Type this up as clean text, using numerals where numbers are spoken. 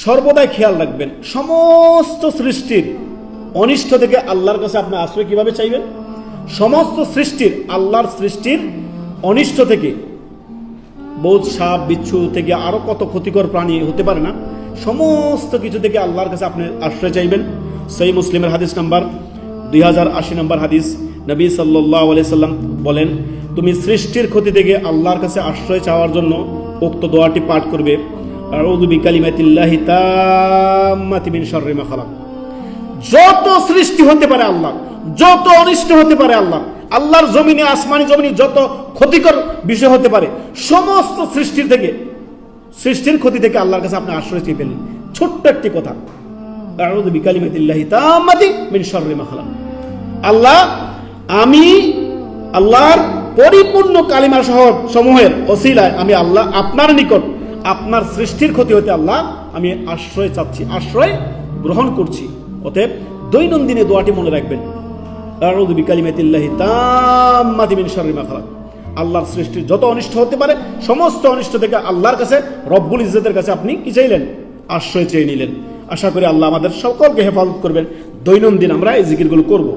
সর্বদাই খেয়াল রাখবেন, সমস্ত সৃষ্টির অনিষ্ট থেকে আল্লাহর কাছে আপনি আশ্রয় কিভাবে চাইবেন। সমস্ত সৃষ্টির, আল্লাহর সৃষ্টির অনিষ্ট থেকে, বহুত সাপ বিচ্ছু থেকে আরো কত ক্ষতিকর প্রাণী হতে পারে না, সমস্ত কিছু থেকে আল্লাহর কাছে আপনি আশ্রয় চাইবেন। সহিহ মুসলিমের হাদিস নাম্বার 2080 নম্বর হাদিস, নবী সাল্লাল্লাহু আলাইহি সাল্লাম বলেন, তুমি সৃষ্টির ক্ষতি থেকে আল্লাহর কাছে আশ্রয় চাওয়ার জন্য উক্ত দোয়াটি পাঠ করবে, আউযু বিকালিমাতিল্লাহি তাম্মাতি মিন শাররি মা খালাক। যত সৃষ্টি হতে পারে আল্লাহ, যত অনিষ্ট হতে পারে আল্লাহ, আল্লাহর জমিনে আসমানি জমিনে যত ক্ষতিকর বিষয় হতে পারে, সমস্ত সৃষ্টির থেকে, সৃষ্টির ক্ষতি থেকে আল্লাহর কাছে আপনি আশ্রয় চেয়ে পেলেন। ছোট্ট একটি কথা, আউযু বিকালিমাতিল্লাহি তাম্মাতি মিন শাররি মা খালাক। আল্লাহ, আমি আল্লাহর পরিপূর্ণ কালিমা সমূহের ওসিলায় আমি আল্লাহ আপনার নিকট আপনার সৃষ্টির ক্ষতি হতে আল্লাহ আমি আশ্রয় চাচ্ছি, আশ্রয় গ্রহণ করছি। অতএব দৈনন্দিন দোয়াটি মনে রাখবেন, আউযু বিকালিমাতিল্লাহি তাম্মাতি মিন শাররি মা খালাক। আল্লাহর সৃষ্টির যত অনিষ্ট হতে পারে, সমস্ত অনিষ্ট থেকে আল্লাহর কাছে, রব্বুল ইজ্জতের কাছে আপনি কি চাইলেন? আশ্রয় চেয়ে নিলেন। আশা করি আল্লাহ আমাদের সকলকে হেফাজত করবেন। দৈনন্দিন আমরা এই জিকিরগুলো করব।